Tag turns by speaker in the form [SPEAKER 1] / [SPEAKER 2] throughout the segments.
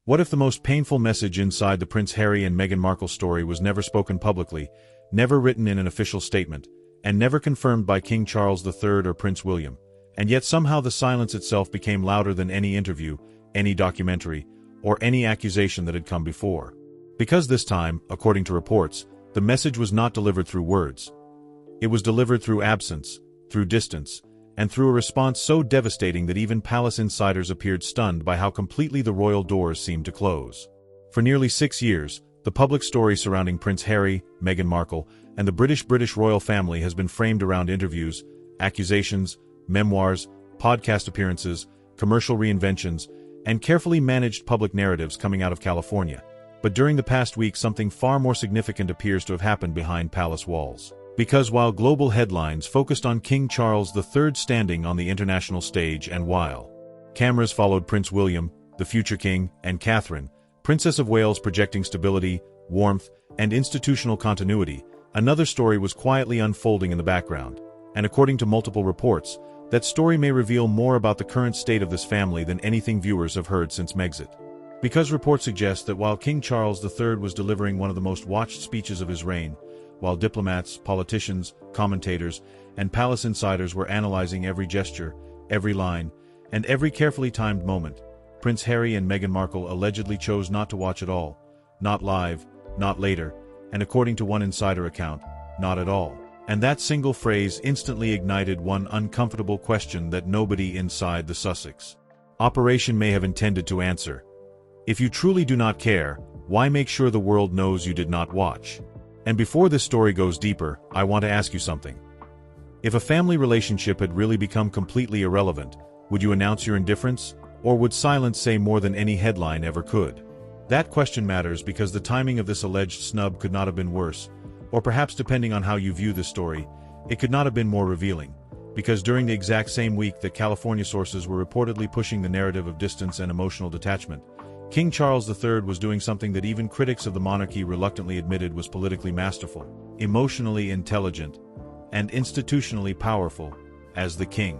[SPEAKER 1] What if the most painful message inside the Prince Harry and Meghan Markle story was never spoken publicly, never written in an official statement, and never confirmed by King Charles III or Prince William, and yet somehow the silence itself became louder than any interview, any documentary, or any accusation that had come before? Because this time, according to reports, the message was not delivered through words. It was delivered through absence, through distance, and through a response so devastating that even palace insiders appeared stunned by how completely the royal doors seemed to close. For nearly 6 years, the public story surrounding Prince Harry, Meghan Markle, and the British royal family has been framed around interviews, accusations, memoirs, podcast appearances, commercial reinventions, and carefully managed public narratives coming out of California. But during the past week, something far more significant appears to have happened behind palace walls. Because while global headlines focused on King Charles III standing on the international stage, and while cameras followed Prince William, the future king, and Catherine, Princess of Wales, projecting stability, warmth, and institutional continuity, another story was quietly unfolding in the background. And according to multiple reports, that story may reveal more about the current state of this family than anything viewers have heard since Megxit. Because reports suggest that while King Charles III was delivering one of the most watched speeches of his reign, while diplomats, politicians, commentators, and palace insiders were analyzing every gesture, every line, and every carefully timed moment, Prince Harry and Meghan Markle allegedly chose not to watch at all, not live, not later, and according to one insider account, not at all. And that single phrase instantly ignited one uncomfortable question that nobody inside the Sussex operation may have intended to answer. If you truly do not care, why make sure the world knows you did not watch? And before this story goes deeper, I want to ask you something. If a family relationship had really become completely irrelevant, would you announce your indifference, or would silence say more than any headline ever could? That question matters because the timing of this alleged snub could not have been worse, or perhaps depending on how you view this story, it could not have been more revealing. Because during the exact same week that California sources were reportedly pushing the narrative of distance and emotional detachment, King Charles III was doing something that even critics of the monarchy reluctantly admitted was politically masterful, emotionally intelligent, and institutionally powerful, as the king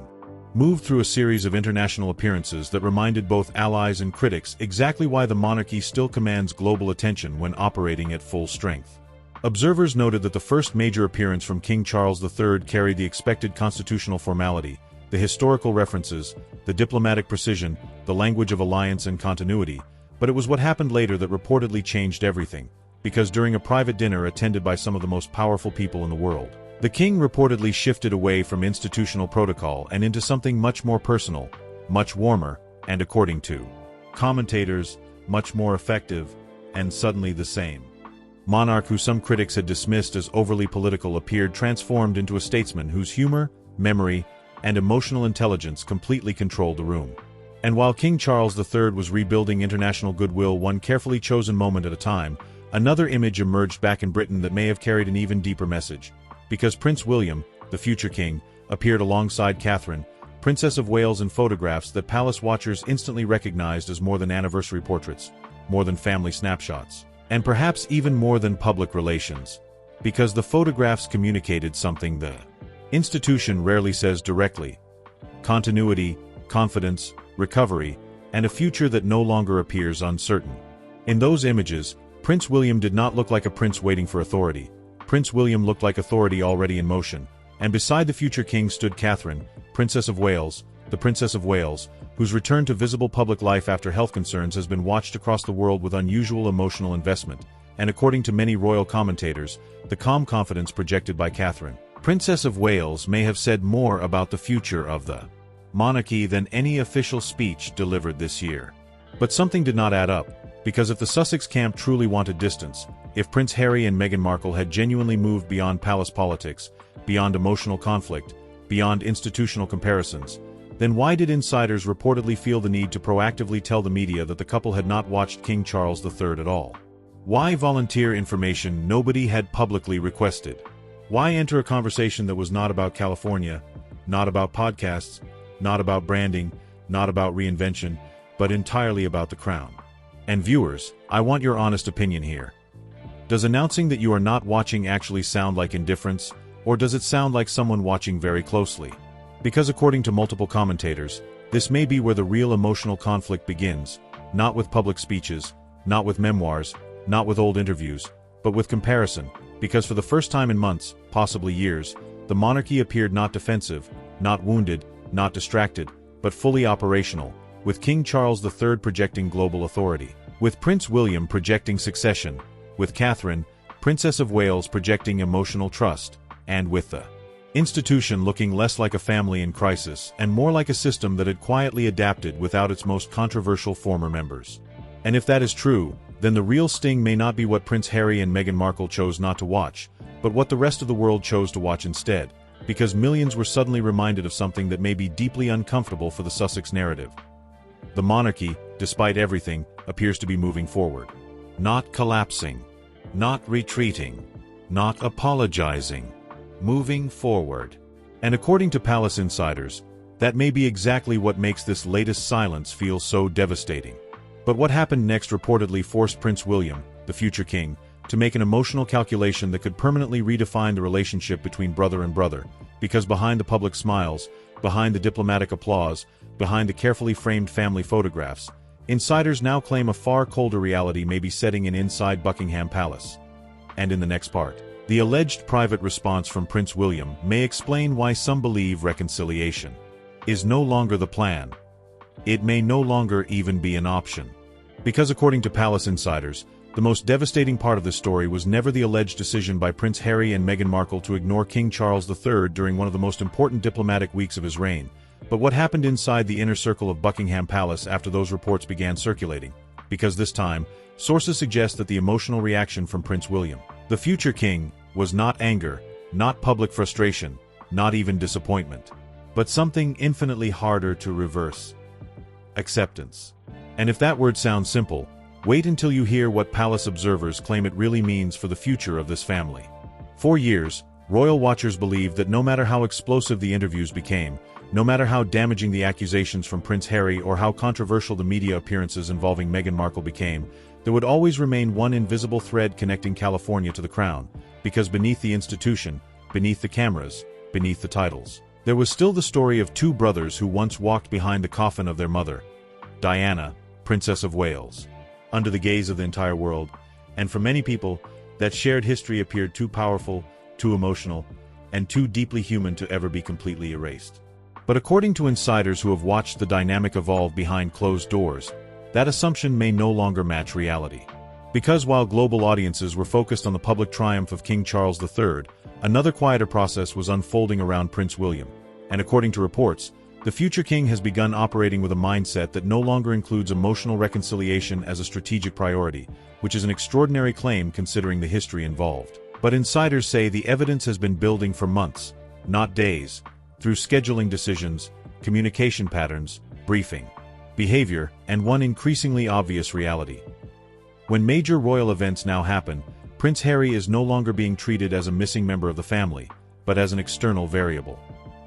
[SPEAKER 1] moved through a series of international appearances that reminded both allies and critics exactly why the monarchy still commands global attention when operating at full strength. Observers noted that the first major appearance from King Charles III carried the expected constitutional formality, the historical references, the diplomatic precision, the language of alliance and continuity, but it was what happened later that reportedly changed everything, because during a private dinner attended by some of the most powerful people in the world, the king reportedly shifted away from institutional protocol and into something much more personal, much warmer, and according to commentators, much more effective, and suddenly the same monarch who some critics had dismissed as overly political appeared transformed into a statesman whose humor, memory, and emotional intelligence completely controlled the room. And while King Charles III was rebuilding international goodwill one carefully chosen moment at a time, another image emerged back in Britain that may have carried an even deeper message. Because Prince William, the future king, appeared alongside Catherine, Princess of Wales, in photographs that palace watchers instantly recognized as more than anniversary portraits, more than family snapshots, and perhaps even more than public relations. Because the photographs communicated something the institution rarely says directly: continuity, confidence, recovery, and a future that no longer appears uncertain. In those images, Prince William did not look like a prince waiting for authority. Prince William looked like authority already in motion, and beside the future king stood Catherine, Princess of Wales, the Princess of Wales, whose return to visible public life after health concerns has been watched across the world with unusual emotional investment, and according to many royal commentators, the calm confidence projected by Catherine, Princess of Wales, may have said more about the future of the monarchy than any official speech delivered this year. But something did not add up, because if the Sussex camp truly wanted distance, if Prince Harry and Meghan Markle had genuinely moved beyond palace politics, beyond emotional conflict, beyond institutional comparisons, then why did insiders reportedly feel the need to proactively tell the media that the couple had not watched King Charles III at all? Why volunteer information nobody had publicly requested? Why enter a conversation that was not about California, not about podcasts, not about branding, not about reinvention, but entirely about the crown? And viewers, I want your honest opinion here. Does announcing that you are not watching actually sound like indifference, or does it sound like someone watching very closely? Because according to multiple commentators, this may be where the real emotional conflict begins, not with public speeches, not with memoirs, not with old interviews, but with comparison, because for the first time in months, possibly years, the monarchy appeared not defensive, not wounded, not distracted, but fully operational, with King Charles III projecting global authority, with Prince William projecting succession, with Catherine, Princess of Wales projecting emotional trust, and with the institution looking less like a family in crisis and more like a system that had quietly adapted without its most controversial former members. And if that is true, then the real sting may not be what Prince Harry and Meghan Markle chose not to watch, but what the rest of the world chose to watch instead, because millions were suddenly reminded of something that may be deeply uncomfortable for the Sussex narrative. The monarchy, despite everything, appears to be moving forward. Not collapsing, not retreating, not apologizing, moving forward. And according to palace insiders, that may be exactly what makes this latest silence feel so devastating. But what happened next reportedly forced Prince William, the future king, to make an emotional calculation that could permanently redefine the relationship between brother and brother, because behind the public smiles, behind the diplomatic applause, behind the carefully framed family photographs, insiders now claim a far colder reality may be setting in inside Buckingham Palace. And in the next part, the alleged private response from Prince William may explain why some believe reconciliation is no longer the plan. It may no longer even be an option. Because according to palace insiders, the most devastating part of this story was never the alleged decision by Prince Harry and Meghan Markle to ignore King Charles III during one of the most important diplomatic weeks of his reign, but what happened inside the inner circle of Buckingham Palace after those reports began circulating. Because this time, sources suggest that the emotional reaction from Prince William, the future king, was not anger, not public frustration, not even disappointment, but something infinitely harder to reverse: acceptance. And if that word sounds simple, wait until you hear what palace observers claim it really means for the future of this family. For years, royal watchers believed that no matter how explosive the interviews became, no matter how damaging the accusations from Prince Harry or how controversial the media appearances involving Meghan Markle became, there would always remain one invisible thread connecting California to the crown, because beneath the institution, beneath the cameras, beneath the titles, there was still the story of two brothers who once walked behind the coffin of their mother, Diana, Princess of Wales. Under the gaze of the entire world, and for many people, that shared history appeared too powerful, too emotional, and too deeply human to ever be completely erased. But according to insiders who have watched the dynamic evolve behind closed doors, that assumption may no longer match reality. Because while global audiences were focused on the public triumph of King Charles III, another quieter process was unfolding around Prince William, and according to reports, the future king has begun operating with a mindset that no longer includes emotional reconciliation as a strategic priority, which is an extraordinary claim considering the history involved. But insiders say the evidence has been building for months, not days, through scheduling decisions, communication patterns, briefing, behavior, and one increasingly obvious reality. When major royal events now happen, Prince Harry is no longer being treated as a missing member of the family, but as an external variable.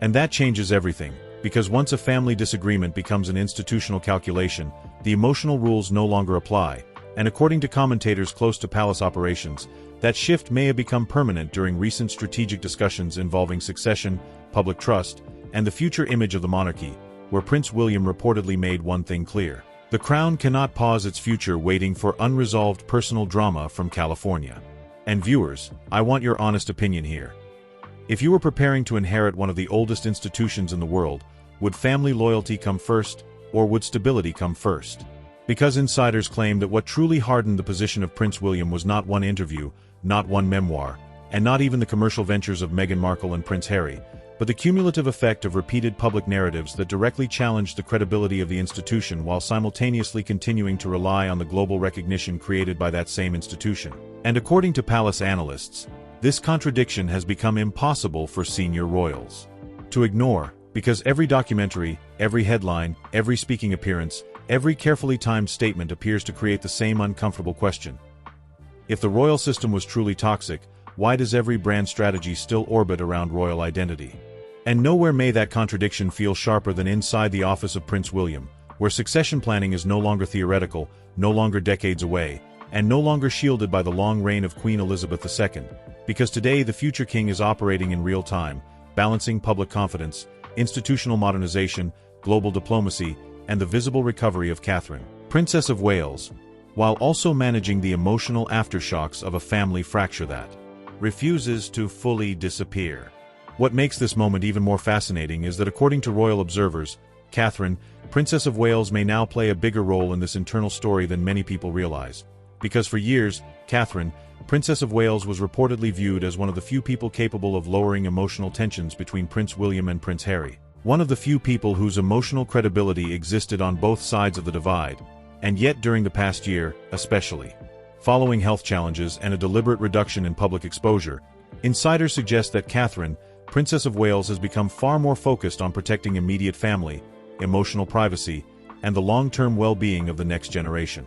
[SPEAKER 1] And that changes everything, because once a family disagreement becomes an institutional calculation, the emotional rules no longer apply, and according to commentators close to palace operations, that shift may have become permanent during recent strategic discussions involving succession, public trust, and the future image of the monarchy, where Prince William reportedly made one thing clear: the crown cannot pause its future waiting for unresolved personal drama from California. And viewers, I want your honest opinion here. If you were preparing to inherit one of the oldest institutions in the world, would family loyalty come first, or would stability come first? Because insiders claim that what truly hardened the position of Prince William was not one interview, not one memoir, and not even the commercial ventures of Meghan Markle and Prince Harry, but the cumulative effect of repeated public narratives that directly challenged the credibility of the institution while simultaneously continuing to rely on the global recognition created by that same institution. And according to palace analysts, this contradiction has become impossible for senior royals to ignore, because every documentary, every headline, every speaking appearance, every carefully timed statement appears to create the same uncomfortable question. If the royal system was truly toxic, why does every brand strategy still orbit around royal identity? And nowhere may that contradiction feel sharper than inside the office of Prince William, where succession planning is no longer theoretical, no longer decades away, and no longer shielded by the long reign of Queen Elizabeth II, because today the future king is operating in real time, balancing public confidence, institutional modernization, global diplomacy, and the visible recovery of Catherine, Princess of Wales, while also managing the emotional aftershocks of a family fracture that refuses to fully disappear. What makes this moment even more fascinating is that according to royal observers, Catherine, Princess of Wales may now play a bigger role in this internal story than many people realize. Because for years, Catherine, Princess of Wales was reportedly viewed as one of the few people capable of lowering emotional tensions between Prince William and Prince Harry. One of the few people whose emotional credibility existed on both sides of the divide, and yet during the past year, especially, following health challenges and a deliberate reduction in public exposure, insiders suggest that Catherine, Princess of Wales has become far more focused on protecting immediate family, emotional privacy, and the long-term well-being of the next generation.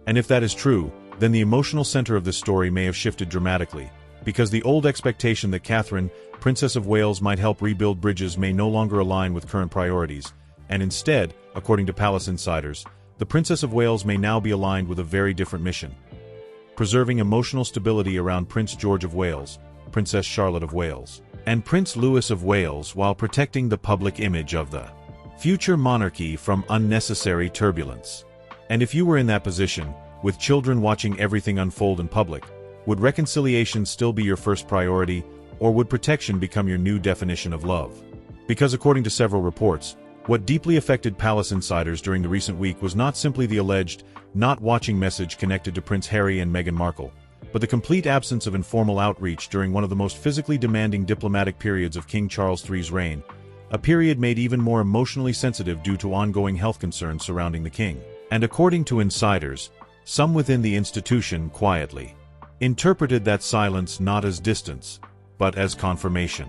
[SPEAKER 1] And if that is true, then the emotional center of this story may have shifted dramatically, because the old expectation that Catherine, Princess of Wales might help rebuild bridges may no longer align with current priorities, and instead, according to palace insiders, the Princess of Wales may now be aligned with a very different mission: preserving emotional stability around Prince George of Wales, Princess Charlotte of Wales, and Prince Louis of Wales while protecting the public image of the future monarchy from unnecessary turbulence. And if you were in that position, with children watching everything unfold in public, would reconciliation still be your first priority, or would protection become your new definition of love? Because according to several reports, what deeply affected palace insiders during the recent week was not simply the alleged not watching message connected to Prince Harry and Meghan Markle, but the complete absence of informal outreach during one of the most physically demanding diplomatic periods of King Charles III's reign, a period made even more emotionally sensitive due to ongoing health concerns surrounding the king. And according to insiders, some within the institution quietly interpreted that silence not as distance, but as confirmation.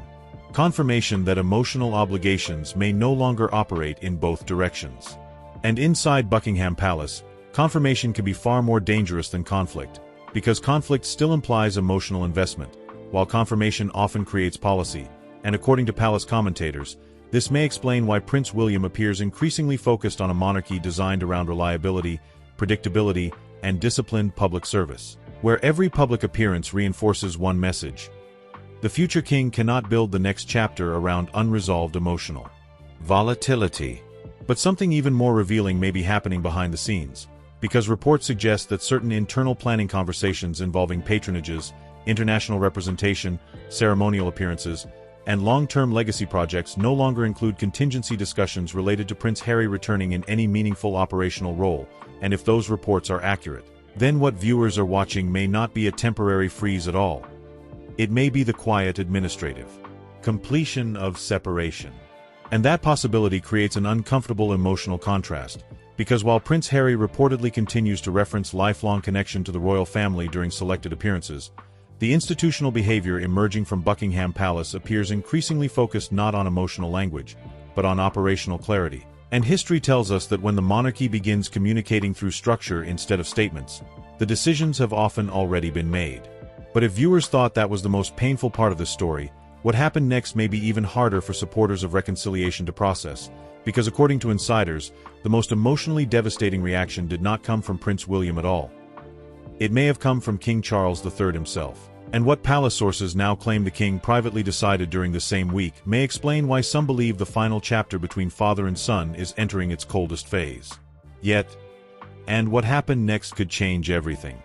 [SPEAKER 1] Confirmation that emotional obligations may no longer operate in both directions. And inside Buckingham Palace, confirmation can be far more dangerous than conflict, because conflict still implies emotional investment, while confirmation often creates policy, and according to palace commentators, this may explain why Prince William appears increasingly focused on a monarchy designed around reliability, predictability, and disciplined public service, where every public appearance reinforces one message: the future king cannot build the next chapter around unresolved emotional volatility. But something even more revealing may be happening behind the scenes, because reports suggest that certain internal planning conversations involving patronages, international representation, ceremonial appearances, and long-term legacy projects no longer include contingency discussions related to Prince Harry returning in any meaningful operational role. And if those reports are accurate, then what viewers are watching may not be a temporary freeze at all. It may be the quiet administrative completion of separation. And that possibility creates an uncomfortable emotional contrast, because while Prince Harry reportedly continues to reference lifelong connection to the royal family during selected appearances, the institutional behavior emerging from Buckingham Palace appears increasingly focused not on emotional language, but on operational clarity. And history tells us that when the monarchy begins communicating through structure instead of statements, the decisions have often already been made. But if viewers thought that was the most painful part of this story, what happened next may be even harder for supporters of reconciliation to process, because according to insiders, the most emotionally devastating reaction did not come from Prince William at all. It may have come from King Charles III himself. And what palace sources now claim the king privately decided during the same week may explain why some believe the final chapter between father and son is entering its coldest phase. Yet, and what happened next could change everything.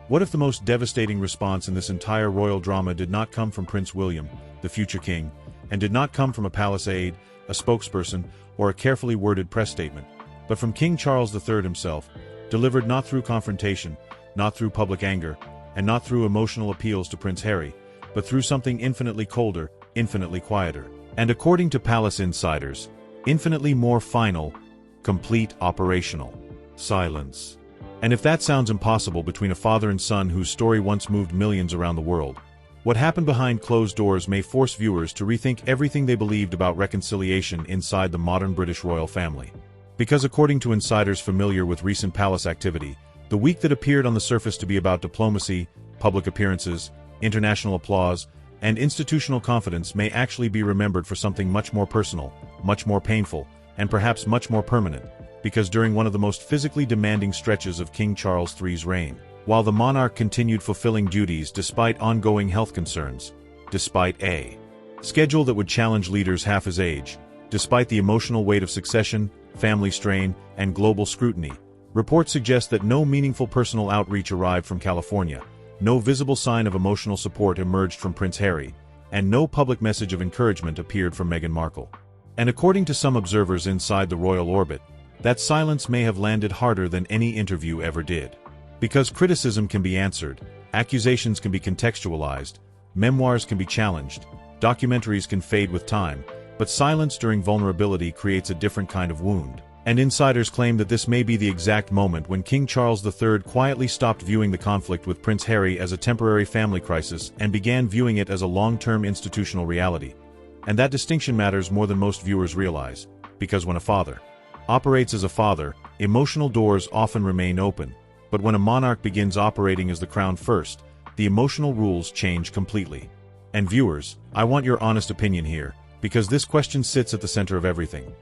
[SPEAKER 1] What if the most devastating response in this entire royal drama did not come from Prince William, the future king, and did not come from a palace aide, a spokesperson, or a carefully worded press statement, but from King Charles III himself, delivered not through confrontation, not through public anger, and not through emotional appeals to Prince Harry, but through something infinitely colder, infinitely quieter, and according to palace insiders, infinitely more final, complete operational silence. And if that sounds impossible between a father and son whose story once moved millions around the world, what happened behind closed doors may force viewers to rethink everything they believed about reconciliation inside the modern British royal family. Because according to insiders familiar with recent palace activity, the week that appeared on the surface to be about diplomacy, public appearances, international applause, and institutional confidence may actually be remembered for something much more personal, much more painful, and perhaps much more permanent, because during one of the most physically demanding stretches of King Charles III's reign, while the monarch continued fulfilling duties despite ongoing health concerns, despite a schedule that would challenge leaders half his age, despite the emotional weight of succession, family strain, and global scrutiny, Reports suggest that no meaningful personal outreach arrived from California, no visible sign of emotional support emerged from Prince Harry, and no public message of encouragement appeared from Meghan Markle. And according to some observers inside the royal orbit, that silence may have landed harder than any interview ever did. Because criticism can be answered, accusations can be contextualized, memoirs can be challenged, documentaries can fade with time, but silence during vulnerability creates a different kind of wound. And insiders claim that this may be the exact moment when King Charles III quietly stopped viewing the conflict with Prince Harry as a temporary family crisis and began viewing it as a long-term institutional reality. And that distinction matters more than most viewers realize, because when a father operates as a father, emotional doors often remain open, but when a monarch begins operating as the crown first, the emotional rules change completely. And viewers, I want your honest opinion here, because this question sits at the center of everything.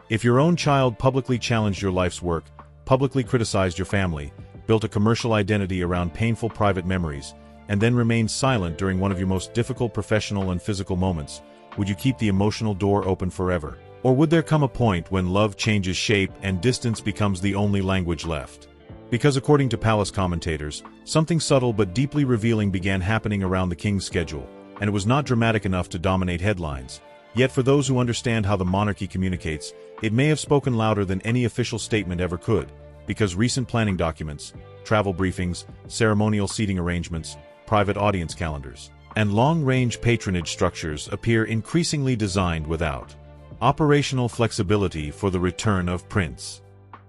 [SPEAKER 1] If your own child publicly challenged your life's work, publicly criticized your family, built a commercial identity around painful private memories, and then remained silent during one of your most difficult professional and physical moments, would you keep the emotional door open forever? Or would there come a point when love changes shape and distance becomes the only language left? Because according to palace commentators, something subtle but deeply revealing began happening around the king's schedule, and it was not dramatic enough to dominate headlines. Yet for those who understand how the monarchy communicates, it may have spoken louder than any official statement ever could, because recent planning documents, travel briefings, ceremonial seating arrangements, private audience calendars, and long-range patronage structures appear increasingly designed without operational flexibility for the return of Prince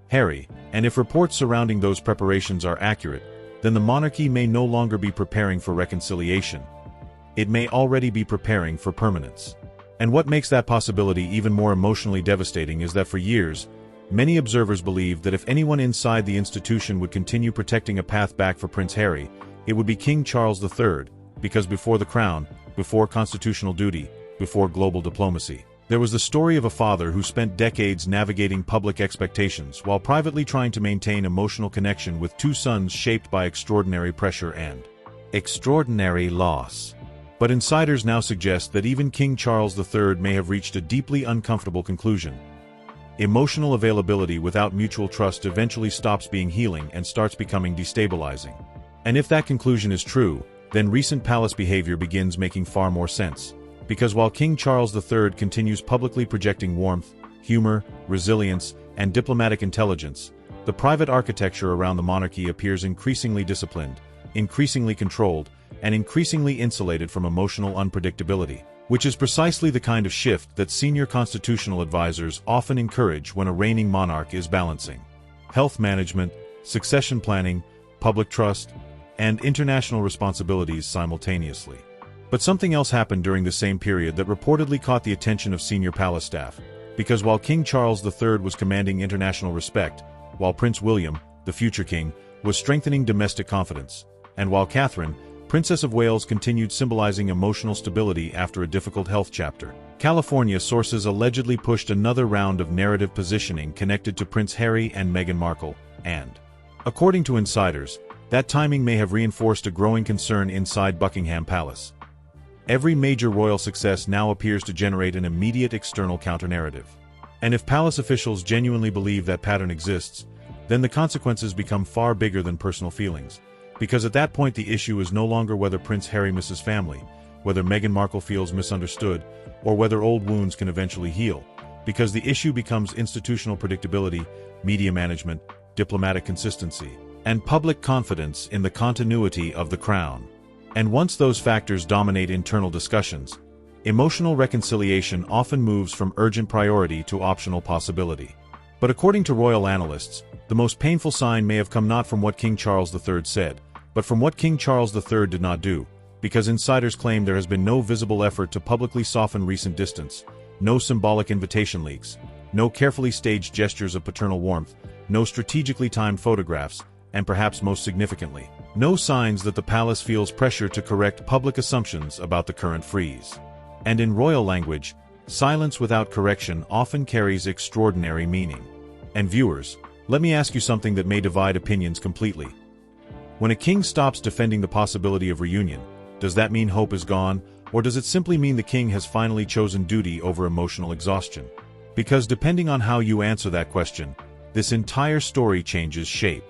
[SPEAKER 1] Harry. And if reports surrounding those preparations are accurate, then the monarchy may no longer be preparing for reconciliation. It may already be preparing for permanence. And what makes that possibility even more emotionally devastating is that for years, many observers believed that if anyone inside the institution would continue protecting a path back for Prince Harry, it would be King Charles III, because before the crown, before constitutional duty, before global diplomacy, there was the story of a father who spent decades navigating public expectations while privately trying to maintain emotional connection with two sons shaped by extraordinary pressure and extraordinary loss. But insiders now suggest that even King Charles III may have reached a deeply uncomfortable conclusion. Emotional availability without mutual trust eventually stops being healing and starts becoming destabilizing. And if that conclusion is true, then recent palace behavior begins making far more sense. Because while King Charles III continues publicly projecting warmth, humor, resilience, and diplomatic intelligence, the private architecture around the monarchy appears increasingly disciplined, increasingly controlled, and increasingly insulated from emotional unpredictability, which is precisely the kind of shift that senior constitutional advisors often encourage when a reigning monarch is balancing health management, succession planning, public trust, and international responsibilities simultaneously. But something else happened during the same period that reportedly caught the attention of senior palace staff, because while King Charles III was commanding international respect, while Prince William, the future king, was strengthening domestic confidence, and while Catherine, Princess of Wales, continued symbolizing emotional stability after a difficult health chapter, California sources allegedly pushed another round of narrative positioning connected to Prince Harry and Meghan Markle, and, according to insiders, that timing may have reinforced a growing concern inside Buckingham Palace. Every major royal success now appears to generate an immediate external counter-narrative. And if palace officials genuinely believe that pattern exists, then the consequences become far bigger than personal feelings. Because at that point the issue is no longer whether Prince Harry misses family, whether Meghan Markle feels misunderstood, or whether old wounds can eventually heal. Because the issue becomes institutional predictability, media management, diplomatic consistency, and public confidence in the continuity of the crown. And once those factors dominate internal discussions, emotional reconciliation often moves from urgent priority to optional possibility. But according to royal analysts, the most painful sign may have come not from what King Charles III said, but from what King Charles III did not do, because insiders claim there has been no visible effort to publicly soften recent distance, no symbolic invitation leaks, no carefully staged gestures of paternal warmth, no strategically timed photographs, and perhaps most significantly, no signs that the palace feels pressure to correct public assumptions about the current freeze. And in royal language, silence without correction often carries extraordinary meaning. And viewers, let me ask you something that may divide opinions completely. When a king stops defending the possibility of reunion, does that mean hope is gone, or does it simply mean the king has finally chosen duty over emotional exhaustion? Because depending on how you answer that question, this entire story changes shape.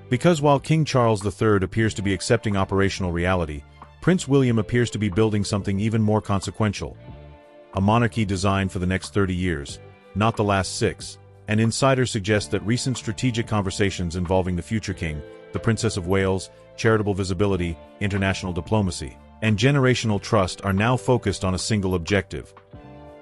[SPEAKER 1] Because while King Charles III appears to be accepting operational reality, Prince William appears to be building something even more consequential. A monarchy designed for the next 30 years, not the last 6, and insiders suggest that recent strategic conversations involving the future king, the Princess of Wales, charitable visibility, international diplomacy, and generational trust are now focused on a single objective: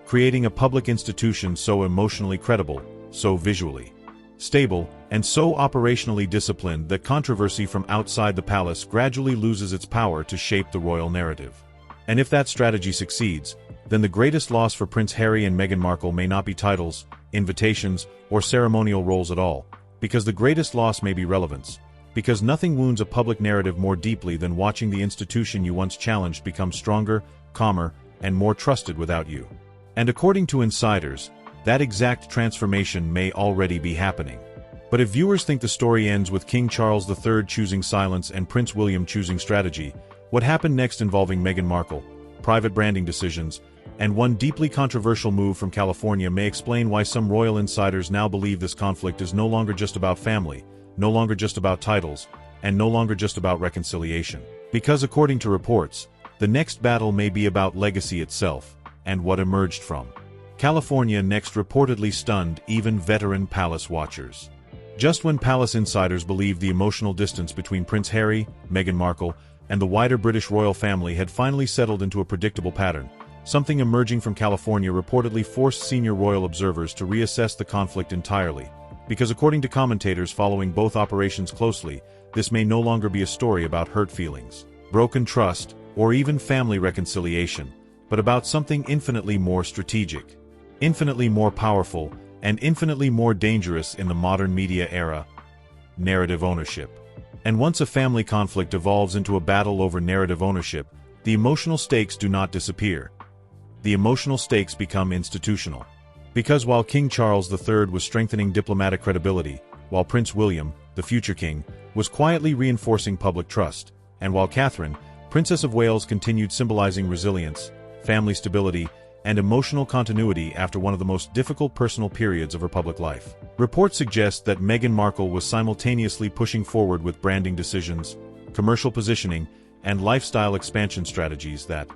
[SPEAKER 1] creating a public institution so emotionally credible, so visually stable, and so operationally disciplined that controversy from outside the palace gradually loses its power to shape the royal narrative. And if that strategy succeeds, then the greatest loss for Prince Harry and Meghan Markle may not be titles, invitations, or ceremonial roles at all, because the greatest loss may be relevance. Because nothing wounds a public narrative more deeply than watching the institution you once challenged become stronger, calmer, and more trusted without you. And according to insiders, that exact transformation may already be happening. But if viewers think the story ends with King Charles III choosing silence and Prince William choosing strategy, what happened next involving Meghan Markle, private branding decisions, and one deeply controversial move from California may explain why some royal insiders now believe this conflict is no longer just about family, no longer just about titles, and no longer just about reconciliation. Because according to reports, the next battle may be about legacy itself, and what emerged from California next reportedly stunned even veteran palace watchers. Just when palace insiders believed the emotional distance between Prince Harry, Meghan Markle, and the wider British royal family had finally settled into a predictable pattern, something emerging from California reportedly forced senior royal observers to reassess the conflict entirely. Because according to commentators following both operations closely, this may no longer be a story about hurt feelings, broken trust, or even family reconciliation, but about something infinitely more strategic, infinitely more powerful, and infinitely more dangerous in the modern media era: narrative ownership. And once a family conflict evolves into a battle over narrative ownership, the emotional stakes do not disappear. The emotional stakes become institutional. Because while King Charles III was strengthening diplomatic credibility, while Prince William, the future king, was quietly reinforcing public trust, and while Catherine, Princess of Wales, continued symbolizing resilience, family stability, and emotional continuity after one of the most difficult personal periods of her public life. Reports suggest that Meghan Markle was simultaneously pushing forward with branding decisions, commercial positioning, and lifestyle expansion strategies that,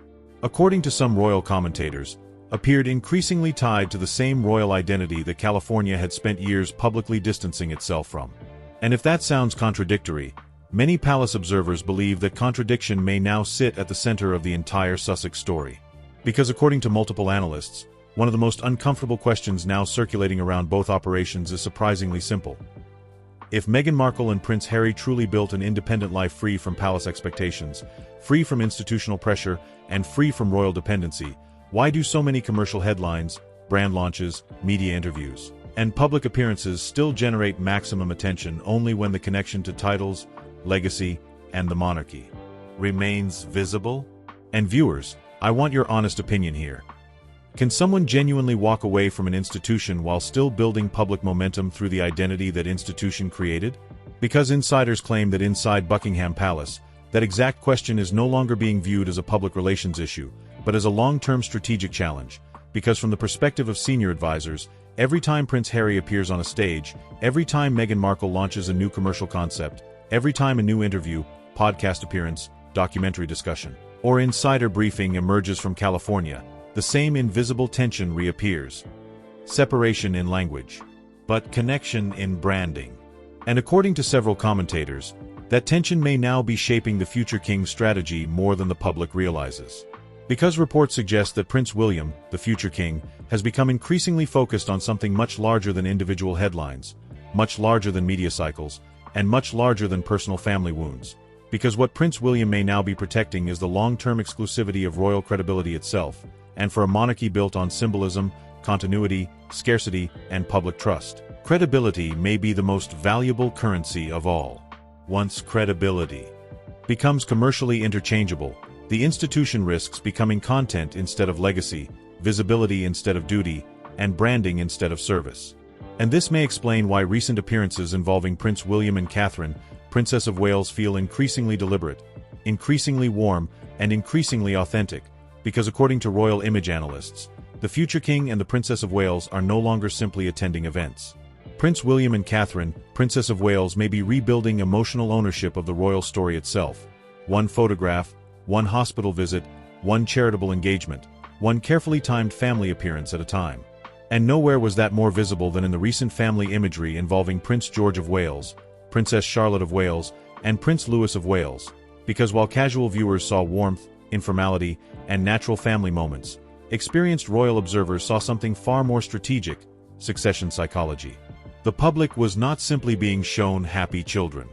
[SPEAKER 1] according to some royal commentators, appeared increasingly tied to the same royal identity that California had spent years publicly distancing itself from. And if that sounds contradictory, many palace observers believe that contradiction may now sit at the center of the entire Sussex story. Because according to multiple analysts, one of the most uncomfortable questions now circulating around both operations is surprisingly simple. If Meghan Markle and Prince Harry truly built an independent life free from palace expectations, free from institutional pressure, and free from royal dependency, why do so many commercial headlines, brand launches, media interviews, and public appearances still generate maximum attention only when the connection to titles, legacy, and the monarchy remains visible? And viewers, I want your honest opinion here. Can someone genuinely walk away from an institution while still building public momentum through the identity that institution created? Because insiders claim that inside Buckingham Palace, that exact question is no longer being viewed as a public relations issue, but as a long-term strategic challenge. Because from the perspective of senior advisors, every time Prince Harry appears on a stage, every time Meghan Markle launches a new commercial concept, every time a new interview, podcast appearance, documentary discussion, or insider briefing emerges from California, the same invisible tension reappears. Separation in language, but connection in branding. And according to several commentators, that tension may now be shaping the future king's strategy more than the public realizes. Because reports suggest that Prince William, the future king, has become increasingly focused on something much larger than individual headlines, much larger than media cycles, and much larger than personal family wounds. Because what Prince William may now be protecting is the long-term exclusivity of royal credibility itself, and for a monarchy built on symbolism, continuity, scarcity, and public trust, credibility may be the most valuable currency of all. Once credibility becomes commercially interchangeable, the institution risks becoming content instead of legacy, visibility instead of duty, and branding instead of service. And this may explain why recent appearances involving Prince William and Catherine, Princess of Wales, feel increasingly deliberate, increasingly warm, and increasingly authentic, because according to royal image analysts, the future king and the Princess of Wales are no longer simply attending events. Prince William and Catherine, Princess of Wales, may be rebuilding emotional ownership of the royal story itself. One photograph, one hospital visit, one charitable engagement, one carefully timed family appearance at a time. And nowhere was that more visible than in the recent family imagery involving Prince George of Wales, Princess Charlotte of Wales, and Prince Louis of Wales, because while casual viewers saw warmth, informality, and natural family moments, experienced royal observers saw something far more strategic: succession psychology. The public was not simply being shown happy children.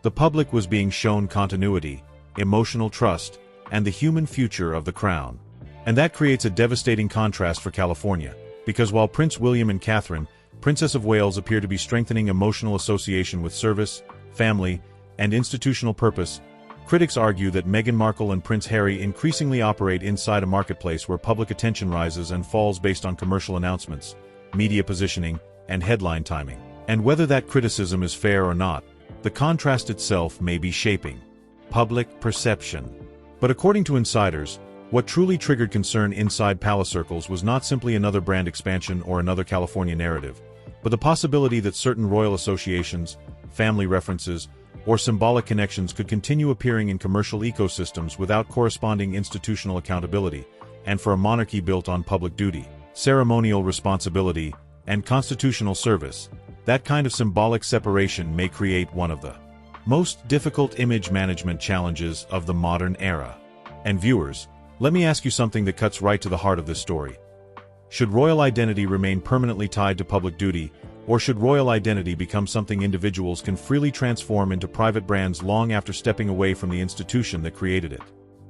[SPEAKER 1] The public was being shown continuity, emotional trust, and the human future of the crown. And that creates a devastating contrast for California, because while Prince William and Catherine, Princess of Wales, appear to be strengthening emotional association with service, family, and institutional purpose, critics argue that Meghan Markle and Prince Harry increasingly operate inside a marketplace where public attention rises and falls based on commercial announcements, media positioning, and headline timing. And whether that criticism is fair or not, the contrast itself may be shaping public perception. But according to insiders, what truly triggered concern inside palace circles was not simply another brand expansion or another California narrative, but the possibility that certain royal associations, family references, or symbolic connections could continue appearing in commercial ecosystems without corresponding institutional accountability. And for a monarchy built on public duty, ceremonial responsibility, and constitutional service, that kind of symbolic separation may create one of the most difficult image management challenges of the modern era. And viewers, let me ask you something that cuts right to the heart of this story. Should royal identity remain permanently tied to public duty, or should royal identity become something individuals can freely transform into private brands long after stepping away from the institution that created it?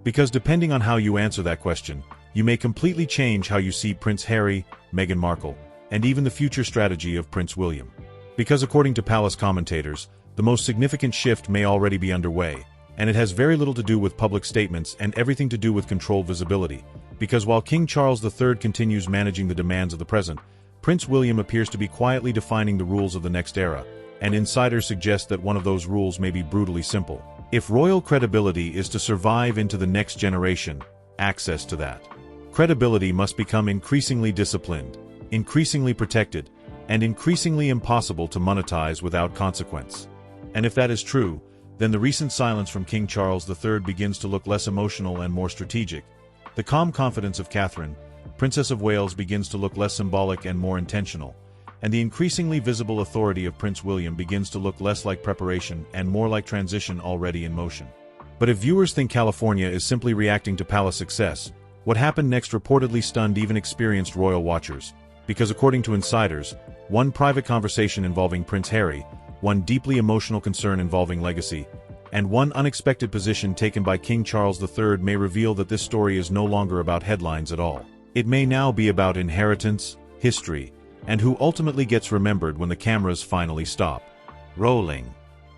[SPEAKER 1] Because depending on how you answer that question, you may completely change how you see Prince Harry, Meghan Markle, and even the future strategy of Prince William. Because according to palace commentators, the most significant shift may already be underway, and it has very little to do with public statements and everything to do with controlled visibility, because while King Charles III continues managing the demands of the present, Prince William appears to be quietly defining the rules of the next era, and insiders suggest that one of those rules may be brutally simple. If royal credibility is to survive into the next generation, access to that credibility must become increasingly disciplined, increasingly protected, and increasingly impossible to monetize without consequence. And if that is true, then the recent silence from King Charles III begins to look less emotional and more strategic. The calm confidence of Catherine, Princess of Wales, begins to look less symbolic and more intentional, and the increasingly visible authority of Prince William begins to look less like preparation and more like transition already in motion. But if viewers think California is simply reacting to palace success, what happened next reportedly stunned even experienced royal watchers, because according to insiders, one private conversation involving Prince Harry, one deeply emotional concern involving legacy, and one unexpected position taken by King Charles III may reveal that this story is no longer about headlines at all. It may now be about inheritance, history, and who ultimately gets remembered when the cameras finally stop rolling.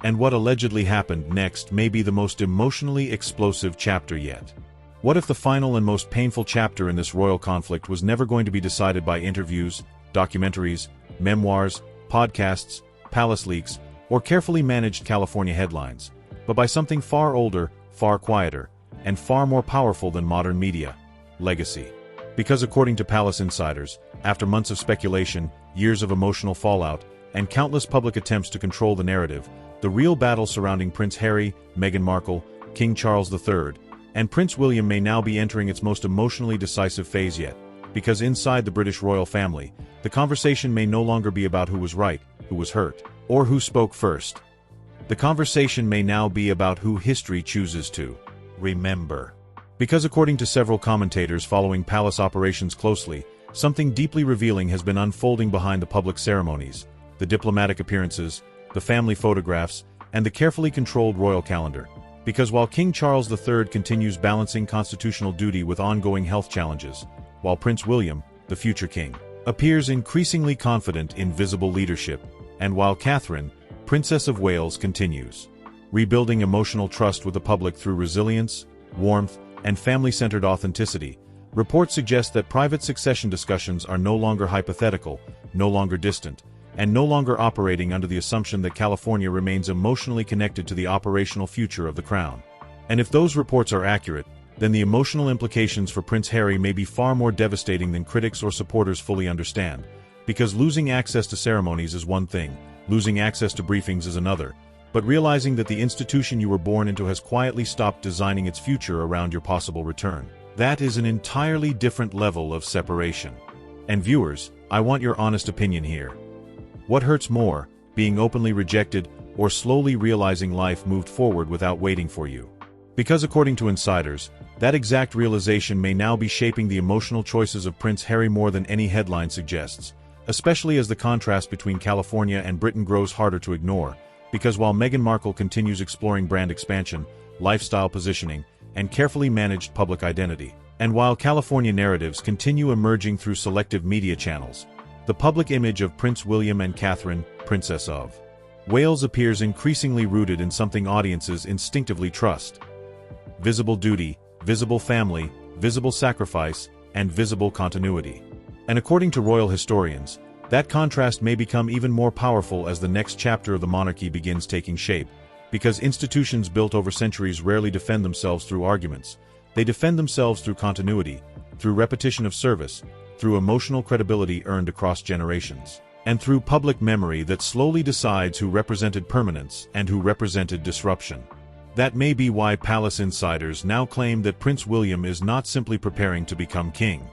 [SPEAKER 1] And what allegedly happened next may be the most emotionally explosive chapter yet. What if the final and most painful chapter in this royal conflict was never going to be decided by interviews, documentaries, memoirs, podcasts, palace leaks, or carefully managed California headlines, but by something far older, far quieter, and far more powerful than modern media: legacy. Because according to palace insiders, after months of speculation, years of emotional fallout, and countless public attempts to control the narrative, the real battle surrounding Prince Harry, Meghan Markle, King Charles III, and Prince William may now be entering its most emotionally decisive phase yet. Because inside the British royal family, the conversation may no longer be about who was right, who was hurt, or who spoke first. The conversation may now be about who history chooses to remember. Because according to several commentators following palace operations closely, something deeply revealing has been unfolding behind the public ceremonies, the diplomatic appearances, the family photographs, and the carefully controlled royal calendar. Because while King Charles III continues balancing constitutional duty with ongoing health challenges, while Prince William, the future king, appears increasingly confident in visible leadership, and while Catherine, Princess of Wales, continues rebuilding emotional trust with the public through resilience, warmth, and family-centered authenticity, reports suggest that private succession discussions are no longer hypothetical, no longer distant, and no longer operating under the assumption that California remains emotionally connected to the operational future of the crown. And if those reports are accurate, then the emotional implications for Prince Harry may be far more devastating than critics or supporters fully understand, Because losing access to ceremonies is one thing, losing access to briefings is another, but realizing that the institution you were born into has quietly stopped designing its future around your possible return. That is an entirely different level of separation. And viewers, I want your honest opinion here. What hurts more, being openly rejected, or slowly realizing life moved forward without waiting for you? Because according to insiders, that exact realization may now be shaping the emotional choices of Prince Harry more than any headline suggests, especially as the contrast between California and Britain grows harder to ignore, because while Meghan Markle continues exploring brand expansion, lifestyle positioning, and carefully managed public identity, and while California narratives continue emerging through selective media channels, the public image of Prince William and Catherine, Princess of Wales, appears increasingly rooted in something audiences instinctively trust: visible duty, visible family, visible sacrifice, and visible continuity. And according to royal historians, that contrast may become even more powerful as the next chapter of the monarchy begins taking shape, because institutions built over centuries rarely defend themselves through arguments. They defend themselves through continuity, through repetition of service, through emotional credibility earned across generations, and through public memory that slowly decides who represented permanence and who represented disruption. That may be why palace insiders now claim that Prince William is not simply preparing to become king.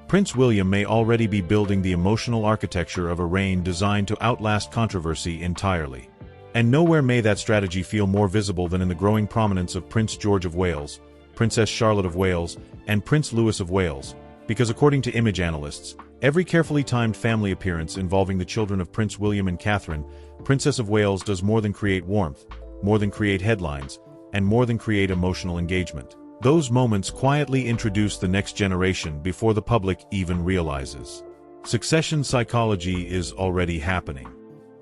[SPEAKER 1] Prince William may already be building the emotional architecture of a reign designed to outlast controversy entirely. And nowhere may that strategy feel more visible than in the growing prominence of Prince George of Wales, Princess Charlotte of Wales, and Prince Louis of Wales, because according to image analysts, every carefully timed family appearance involving the children of Prince William and Catherine, Princess of Wales, does more than create warmth, more than create headlines, and more than create emotional engagement. Those moments quietly introduce the next generation before the public even realizes. Succession psychology is already happening.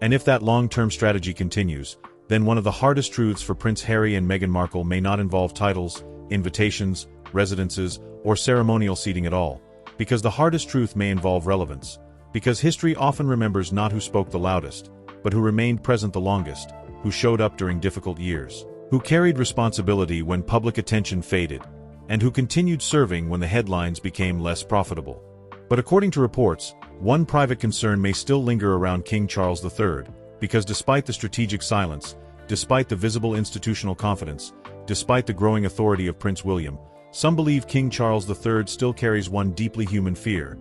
[SPEAKER 1] And if that long-term strategy continues, then one of the hardest truths for Prince Harry and Meghan Markle may not involve titles, invitations, residences, or ceremonial seating at all, because the hardest truth may involve relevance, because history often remembers not who spoke the loudest, but who remained present the longest, who showed up during difficult years, who carried responsibility when public attention faded, and who continued serving when the headlines became less profitable. But according to reports, one private concern may still linger around King Charles III, because despite the strategic silence, despite the visible institutional confidence, despite the growing authority of Prince William, some believe King Charles III still carries one deeply human fear.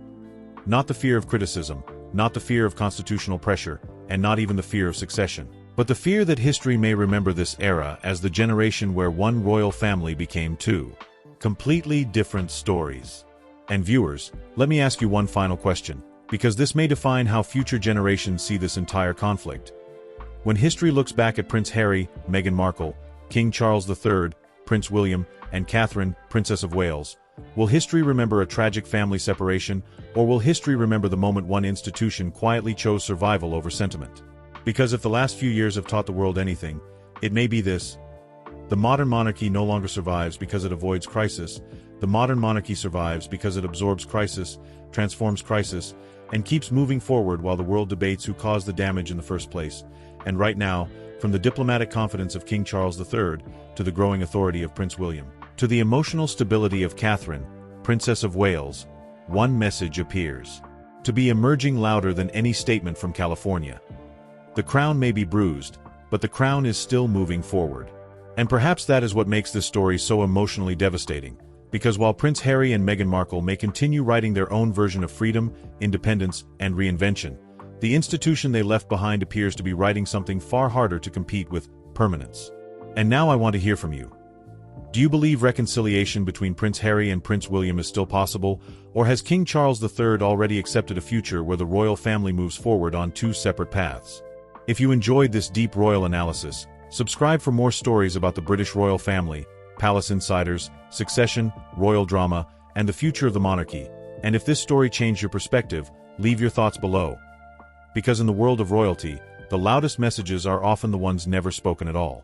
[SPEAKER 1] Not the fear of criticism, not the fear of constitutional pressure, and not even the fear of succession, but the fear that history may remember this era as the generation where one royal family became two completely different stories. And viewers, let me ask you one final question, because this may define how future generations see this entire conflict. When history looks back at Prince Harry, Meghan Markle, King Charles III, Prince William, and Catherine, Princess of Wales, will history remember a tragic family separation, or will history remember the moment one institution quietly chose survival over sentiment? Because if the last few years have taught the world anything, it may be this: the modern monarchy no longer survives because it avoids crisis. The modern monarchy survives because it absorbs crisis, transforms crisis, and keeps moving forward while the world debates who caused the damage in the first place. And right now, from the diplomatic confidence of King Charles III, to the growing authority of Prince William, to the emotional stability of Catherine, Princess of Wales, one message appears to be emerging louder than any statement from California. The crown may be bruised, but the crown is still moving forward. And perhaps that is what makes this story so emotionally devastating, because while Prince Harry and Meghan Markle may continue writing their own version of freedom, independence, and reinvention, the institution they left behind appears to be writing something far harder to compete with: permanence. And now I want to hear from you. Do you believe reconciliation between Prince Harry and Prince William is still possible, or has King Charles III already accepted a future where the royal family moves forward on two separate paths? If you enjoyed this deep royal analysis, subscribe for more stories about the British royal family, palace insiders, succession, royal drama, and the future of the monarchy. And if this story changed your perspective, leave your thoughts below. Because in the world of royalty, the loudest messages are often the ones never spoken at all.